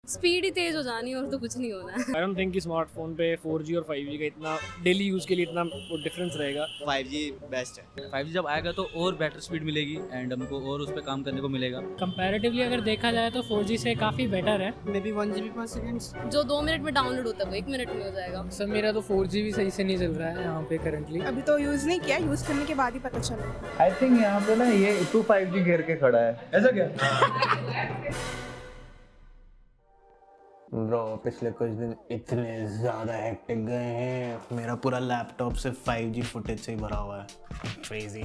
Speed ही तेज हो जानी है और तो कुछ नहीं होना है। आई डोंट थिंक कि स्मार्टफोन पे 4G और 5G का इतना डेली यूज़ के लिए इतना वो डिफरेंस रहेगा। 5G बेस्ट है। 5G जब आएगा तो और बेटर स्पीड मिलेगी एंड हमको और उस पर काम करने को मिलेगा। कंपैरेटिवली अगर देखा जाए तो 4G से काफ़ी बेटर है। May be 1 GB per second। जो 2 मिनट में डाउनलोड होता है वो 1 मिनट में हो जाएगा। सर मेरा तो 4G भी सही से नहीं चल रहा है यहाँ पे करंटली। अभी तो यूज़ नहीं किया, यूज़ करने के बाद ही पता चला। आई थिंक यहाँ पे ना ये 5G घेर के खड़ा है, ऐसा क्या? ब्रो पिछले कुछ दिन इतने ज़्यादा हेक्टिक गए हैं, मेरा पूरा लैपटॉप सिर्फ 5G फुटेज से ही भरा हुआ है। क्रेजी।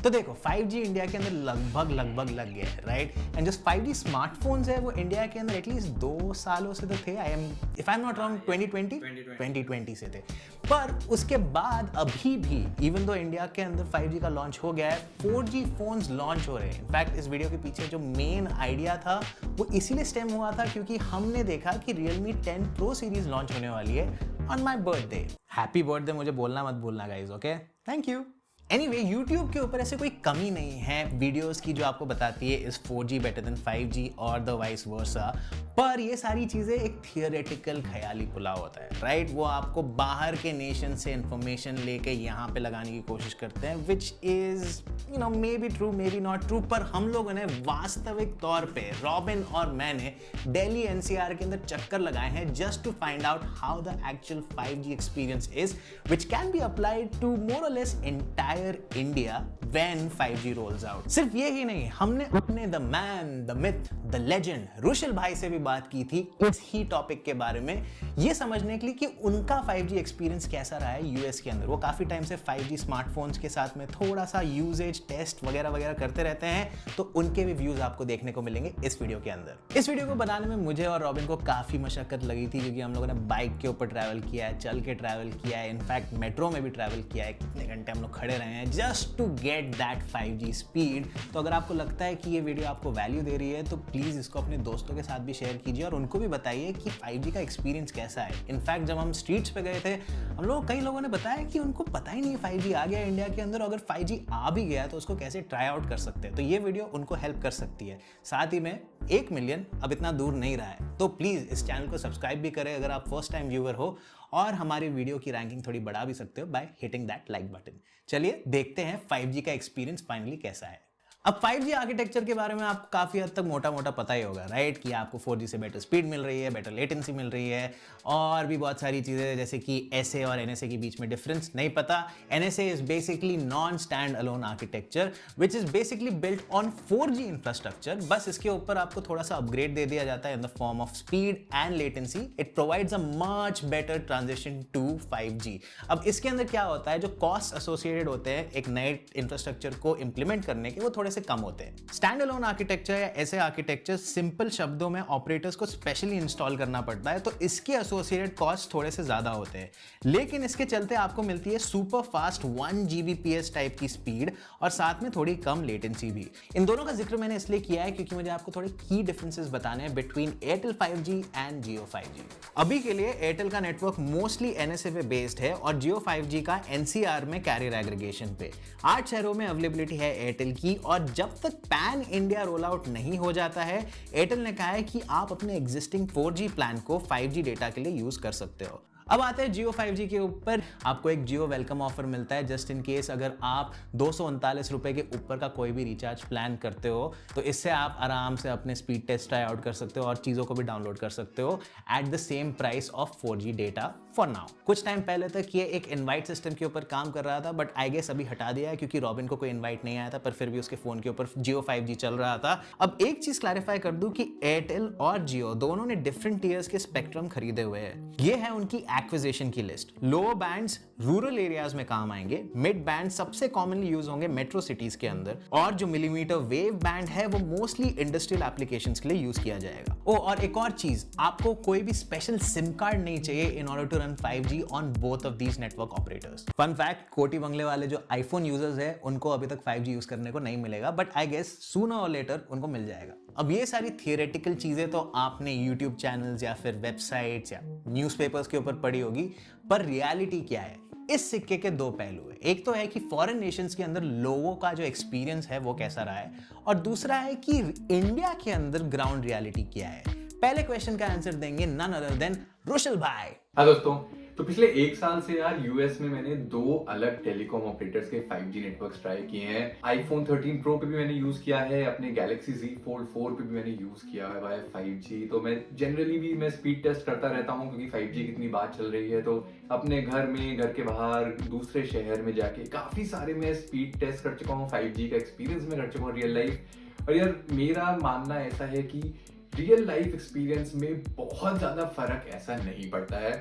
तो देखो 5G इंडिया के अंदर लगभग लग गया है, राइट? एंड जो 5G स्मार्टफोन्स है वो इंडिया के अंदर एटलीस्ट 2 सालों से तो थे। If I am not wrong 2020 से थे। पर उसके बाद अभी भी इवन दो इंडिया के अंदर 5G का लॉन्च हो गया है, 4G फोन्स लॉन्च हो रहे हैं। इनफैक्ट इस वीडियो के पीछे जो मेन आइडिया था वो इसीलिए स्टेम हुआ था क्योंकि हमने देखा कि Realme 10 Pro सीरीज लॉन्च होने वाली है on my birthday. Happy birthday मुझे बोलना मत भूलना guys, okay? Thank you. Anyway, YouTube के ऊपर ऐसे कोई कमी नहीं है वीडियोस की जो आपको बताती है is 4G better than 5G और द वाइस वर्सा। पर ये सारी चीज़ें एक थियोरेटिकल ख्याली पुलाव होता है, राइट? वो आपको बाहर के नेशन से इंफॉर्मेशन लेके यहाँ पे लगाने की कोशिश करते हैं which is may be true may be not true. पर हम लोगों ने वास्तविक तौर पे, रॉबिन और मैंने दिल्ली NCR के अंदर चक्कर लगाए हैं just to find out how the actual 5G experience is which can be applied to more or less entire India when 5G rolls out. सिर्फ ये ही नहीं, हमने अपने the man, the myth, the legend Rushal भाई से भी बात की थी इस ही टॉपिक के बारे में, ये समझने के लिए कि उनका 5G एक्सपीरियंस कैसा रहा है यूएस के अंदर। वो काफी टाइम से 5G स्मार्टफोन्स के साथ में थोड़ा सा यूजेज टेस्ट वगैरह करते रहते हैं, तो उनके भी व्यूज आपको देखने को मिलेंगे इस वीडियो के अंदर। इस वीडियो को बनाने में मुझे और रॉबिन को काफी मशक्कत लगी थी क्योंकि हम लोगों ने बाइक के ऊपर ट्रैवल किया है, चल के ट्रैवल किया है, इनफैक्ट मेट्रो में भी ट्रैवल किया है। कितने घंटे हम लोग खड़े रहे हैं just to get that 5G speed. तो अगर आपको लगता है कि ये वीडियो आपको वैल्यू दे रही है तो प्लीज इसको अपने दोस्तों के साथ भी शेयर कीजिए और उनको भी बताइए कि 5G का एक्सपीरियंस कैसा है। इनफैक्ट जब हम स्ट्रीट्स पे गए थे, हम लोग कई लोगों ने बताया कि उनको पता ही नहीं 5G आ गया इंडिया के अंदर, अगर 5G आ भी गया तो उसको कैसे ट्राई आउट कर सकते हैं। तो ये वीडियो उनको हेल्प कर सकती है। साथ ही में 1 मिलियन अब इतना दूर नहीं रहा है, तो प्लीज इस चैनल को सब्सक्राइब भी करें अगर आप फर्स्ट टाइम व्यूअर हो, और हमारी वीडियो की रैंकिंग थोड़ी बढ़ा भी सकते हो by hitting that like button. चलिए देखते हैं 5G का एक्सपीरियंस फाइनली कैसा है। अब 5G आर्किटेक्चर के बारे में आपको काफ़ी हद तक मोटा पता ही होगा, राइट? कि आपको 4G से बेटर स्पीड मिल रही है, बेटर लेटेंसी मिल रही है, और भी बहुत सारी चीज़ें जैसे कि SA और NSA के बीच में डिफरेंस नहीं पता। NSA is basically non stand alone architecture which is basically built on 4G infrastructure. बस इसके ऊपर आपको थोड़ा सा अपग्रेड दे दिया जाता है in the form of speed and latency. It provides a much better transition to 5G। अब इसके अंदर क्या होता है, जो कॉस्ट एसोसिएटेड होते हैं एक नए इंफ्रास्ट्रक्चर को इंप्लीमेंट करने के, वो थोड़े से कम होते हैं। स्टैंड अलोन आर्किटेक्चर या ऐसे आर्किटेक्चर सिंपल शब्दों में ऑपरेटर्स को स्पेशली इंस्टॉल करना पड़ता है, तो इसके एसोसिएटेड कॉस्ट थोड़े से ज्यादा होते हैं, लेकिन इसके चलते आपको मिलती है सुपर फास्ट 1 Gbps टाइप की स्पीड और साथ में थोड़ी कम लेटेंसी भी। इन दोनों का जिक्र मैंने इसलिए किया है क्योंकि मुझे आपको थोड़े की डिफरेंसेस बताने हैं between Airtel 5G and Jio 5G। अभी के लिए एयरटेल का नेटवर्क मोस्टली NSA पे बेस्ड है और जियो 5G का NCR में कैरियर एग्रीगेशन पे। 8 शहरों में अवेलेबिलिटी है एयरटेल की, और जब तक पैन इंडिया रोल आउट नहीं हो जाता है, एयरटेल ने कहा है कि आप अपने एग्जिस्टिंग 4G प्लान को 5G डेटा के लिए यूज कर सकते हो। अब आते हैं जियो 5G के ऊपर। आपको एक जियो वेलकम ऑफर मिलता है जस्ट इन केस अगर आप 239 रुपए के ऊपर का कोई भी रिचार्ज प्लान करते हो, तो इससे आप आराम से अपने स्पीड टेस्ट ट्राई आउट कर सकते हो और चीज़ों को भी डाउनलोड कर सकते हो at the same price of 4G data for now. कुछ टाइम पहले तक ये एक इनवाइट सिस्टम के ऊपर काम कर रहा था, बट आई गेस अभी हटा दिया है क्योंकि रॉबिन को कोई इनवाइट नहीं आया था, पर फिर भी उसके फोन के ऊपर जियो 5G चल रहा था। अब एक चीज क्लैरिफाई कर दूं कि एयरटेल और जियो दोनों ने डिफरेंट टीयर्स के स्पेक्ट्रम खरीदे हुए हैं। ये है उनकी एक्विजिशन की list. Lower bands rural areas में काम आएंगे, मिड बैंड सबसे कॉमनली यूज होंगे मेट्रो सिटीज के अंदर, और जो मिलीमीटर वेव बैंड है वो मोस्टली इंडस्ट्रियल एप्लीकेशंस के लिए यूज किया जाएगा। और एक और चीज, आपको कोई भी स्पेशल सिम कार्ड नहीं चाहिए in order to run 5G on both of these network operators. Fun fact, कोटी बंगले वाले जो आईफोन यूजर्स है उनको अभी तक 5G यूज करने को नहीं मिलेगा, बट आई गेस सूनर और लेटर उनको मिल जाएगा। अब ये सारी थियोरेटिकल चीजें तो आपने यूट्यूब चैनल्स या फिर वेबसाइट्स या न्यूज़पेपर्स के ऊपर पढ़ी होगी, पर रियलिटी क्या है? इस सिक्के के दो पहलू है। एक तो है कि फॉरेन नेशंस के अंदर लोगों का जो एक्सपीरियंस है वो कैसा रहा है, और दूसरा है कि इंडिया के अंदर ग्राउंड रियलिटी क्या है। पहले क्वेश्चन का आंसर देंगे नन अदर देन रुशल भाई। हाँ दोस्तों, तो पिछले एक साल से यार यूएस में मैंने 2 अलग टेलीकॉम ऑपरेटर्स के 5G नेटवर्क्स ट्राई किए हैं। आईफोन 13 प्रो पे भी मैंने यूज किया है, अपने गैलेक्सी Z Fold 4 पे भी मैंने यूज किया है 5G। तो मैं जनरली भी मैं स्पीड टेस्ट करता रहता हूँ, क्योंकि 5G की इतनी बात चल रही है। तो अपने घर में, घर के बाहर, दूसरे शहर में जाके काफी सारे मैं स्पीड टेस्ट कर चुका हूँ, 5G का एक्सपीरियंस मैं कर चुका हूँ रियल लाइफ। और यार मेरा मानना ऐसा है कि रियल लाइफ एक्सपीरियंस में बहुत ज्यादा फर्क ऐसा नहीं पड़ता है।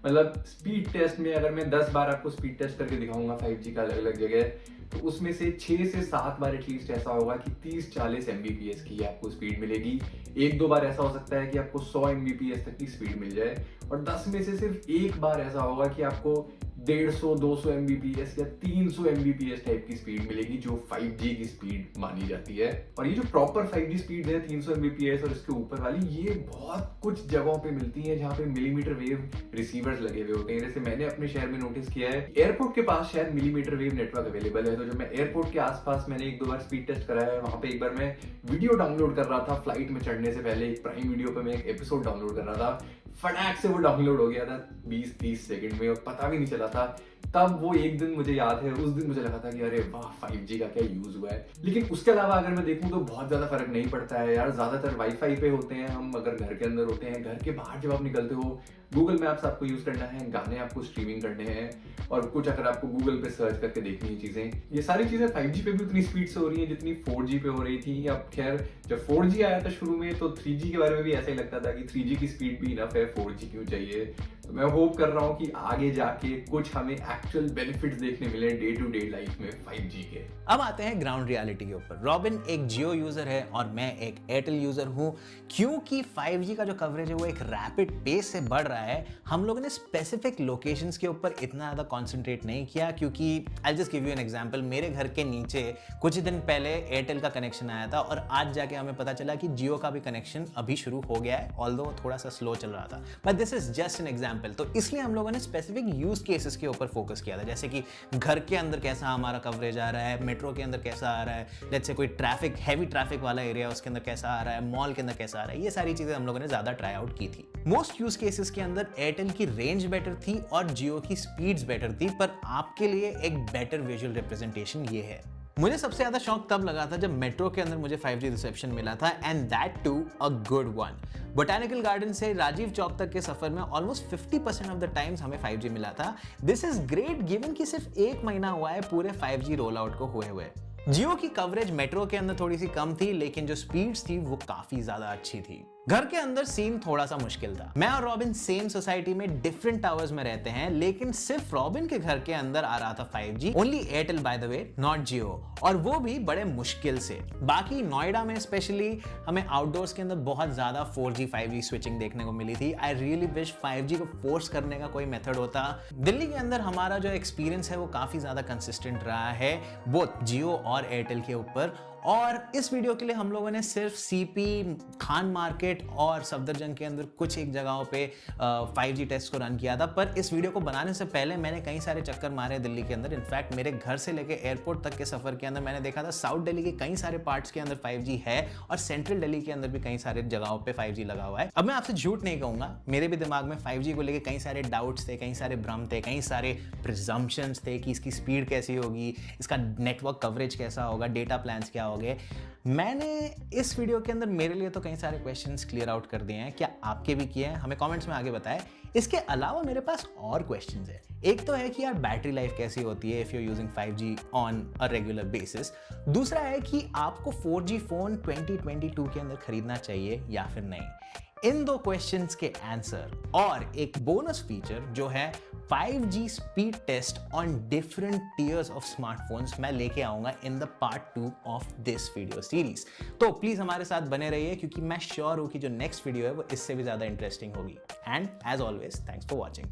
मतलब स्पीड टेस्ट में अगर मैं 10 बार आपको स्पीड टेस्ट करके दिखाऊंगा 5G का अलग अलग जगह, तो उसमें से 6 से 7 बार एटलीस्ट ऐसा होगा कि 30-40 Mbps की आपको स्पीड मिलेगी। 1-2 बार ऐसा हो सकता है कि आपको 100 Mbps तक की स्पीड मिल जाए, और 10 में से सिर्फ 1 बार ऐसा होगा कि आपको 150-200 Mbps या 300 Mbps टाइप की स्पीड मिलेगी, जो 5G की स्पीड मानी जाती है। और ये जो प्रॉपर 5G स्पीड है 300 Mbps और इसके ऊपर वाली, ये बहुत कुछ जगहों पे मिलती है जहाँ पे मिलीमीटर वेव रिसीवर्स लगे हुए होते हैं। जैसे मैंने अपने शहर में नोटिस किया है, एयरपोर्ट के पास शायद मिलीमीटर वेव नेटवर्क अवेलेबल है। तो जब मैं एयरपोर्ट के आसपास मैंने 1-2 बार स्पीड टेस्ट करा है, वहाँ पे एक बार मैं वीडियो डाउनलोड कर रहा था फ्लाइट में चढ़ने से पहले, एक प्राइम वीडियो पे मैं एक एपिसोड डाउनलोड कर रहा था, फटाक से वो डाउनलोड हो गया था 20-30 सेकंड में, और पता भी नहीं चला था। तब वो एक दिन मुझे याद है, उस दिन मुझे लगा था कि अरे वाह 5G का क्या यूज हुआ है। लेकिन उसके अलावा अगर मैं देखूं तो बहुत ज्यादा फर्क नहीं पड़ता है यार। ज्यादातर वाईफाई पे होते हैं हम, अगर घर के अंदर होते हैं, घर के बाहर जब आप निकलते हो, गूगल मैप्स आपको यूज करना है, गाने आपको स्ट्रीमिंग करने हैं, और कुछ अगर आपको गूगल पे सर्च करके देखनी है चीजें, ये सारी चीजें 5G पे भी उतनी स्पीड से हो रही है जितनी 4G पे हो रही थी। अब खैर जब 4G आया था शुरू में, तो 3G के बारे में भी ऐसा ही लगता था कि 3G की स्पीड भी इनफ है, 4G क्यों चाहिए। तो मैं होप कर रहा हूँ कि आगे जाके कुछ हमें एक्चुअल बेनिफिट्स देखने मिले डे टू डे लाइफ में 5G के। अब आते हैं ग्राउंड रियलिटी के ऊपर। रॉबिन एक जियो यूजर है और मैं एक एयरटेल यूजर हूं। क्योंकि 5G का जो कवरेज है वो एक रैपिड पेस से बढ़ रहा है, हम लोगों ने स्पेसिफिक लोकेशंस के ऊपर इतना ज़्यादा कॉन्सेंट्रेट नहीं किया। क्योंकि I just give you an example, मेरे घर के नीचे कुछ दिन पहले एयरटेल का कनेक्शन आया था, और आज जाके हमें पता चला कि जियो का भी कनेक्शन अभी शुरू हो गया है, ऑल्दो थोड़ा सा स्लो चल रहा था। But this is just an example. तो इसलिए हम लोगों ने स्पेसिफिक यूज केसेस के ऊपर फोकस किया था, जैसे कि घर के अंदर कैसा हमारा कवरेज आ रहा है, मेट्रो के अंदर कैसा आ रहा है, लेट्स से कोई ट्रैफिक, हैवी ट्रैफिक वाला एरिया उसके अंदर कैसा आ रहा है, मॉल के अंदर कैसा आ रहा है। ये सारी चीजें हम लोगों ने ज्यादा ट्राई आउट की थी। मोस्ट यूज केसेस के अंदर एयरटेल की रेंज बेटर थी और जियो की स्पीड्स बेटर थी, पर आपके लिए एक बेटर विजुअल रिप्रेजेंटेशन ये है। मुझे सबसे ज्यादा शौक तब लगा था जब मेट्रो के अंदर मुझे 5G रिसेप्शन मिला था, and that too a good one. Botanical garden से राजीव चौक तक के सफर में ऑलमोस्ट 50% ऑफ द टाइम्स हमें 5G मिला था। दिस इज ग्रेट गिवन कि सिर्फ 1 महीना हुआ है पूरे 5G रोल आउट को हुए। जियो की कवरेज मेट्रो के अंदर थोड़ी सी कम थी, लेकिन जो स्पीड्स थी वो काफी ज्यादा अच्छी थी। घर के अंदर सीन थोड़ा सा मुश्किल था। मैं और रॉबिन सेम सोसाइटी में डिफरेंट टावर्स में रहते हैं, लेकिन सिर्फ रॉबिन के घर के अंदर आ रहा था 5G, only Airtel by the way, not Jio, और वो भी बड़े मुश्किल से। बाकी नोएडा में स्पेशली हमें आउटडोर्स के अंदर बहुत ज्यादा 4G 5G स्विचिंग देखने को मिली थी। आई रियली विश 5G को फोर्स करने का कोई मेथड होता। दिल्ली के अंदर हमारा जो एक्सपीरियंस है वो काफी ज्यादा कंसिस्टेंट रहा है, बोथ जियो और एयरटेल के ऊपर। और इस वीडियो के लिए हम लोगों ने सिर्फ सीपी, खान मार्केट और सफदरजंग के अंदर कुछ एक जगहों पे 5G टेस्ट को रन किया था। पर इस वीडियो को बनाने से पहले मैंने कई सारे चक्कर मारे दिल्ली के अंदर। इनफैक्ट मेरे घर से लेके एयरपोर्ट तक के सफर के अंदर मैंने देखा था साउथ दिल्ली के कई सारे पार्ट्स के अंदर 5G है, और सेंट्रल दिल्ली के अंदर भी कई सारे जगहों पे 5G लगा हुआ है। अब मैं आपसे झूठ नहीं कहूंगा, मेरे भी दिमाग में 5G को लेके कई सारे डाउट्स थे, कई सारे भ्रम थे, कई सारे प्रिजम्पशंस थे कि इसकी स्पीड कैसी होगी, इसका नेटवर्क कवरेज कैसा होगा, डेटा प्लान्स क्या होंगे। मैंने इस वीडियो के अंदर मेरे लिए तो कई सारे क्वेश्चंस क्लियर आउट कर दिए हैं, क्या आपके भी किए हैं? हमें कमेंट्स में आगे बताएं। इसके अलावा मेरे पास और क्वेश्चंस हैं। एक तो है कि यार बैटरी लाइफ कैसी होती है if you are using 5G on a regular basis. दूसरा है कि आपको 4G फोन 2022 के अंदर खरीदना चाहिए या फिर नहीं। इन दो क्वेश्चंस के आंसर और एक बोनस फीचर जो है 5G speed test on different tiers of smartphones मैं लेके आऊंगा in the part 2 of this video series. तो प्लीज हमारे साथ बने रहिए, क्योंकि मैं श्योर हूं कि जो नेक्स्ट वीडियो है वो इससे भी ज्यादा इंटरेस्टिंग होगी। And as always, thanks for watching.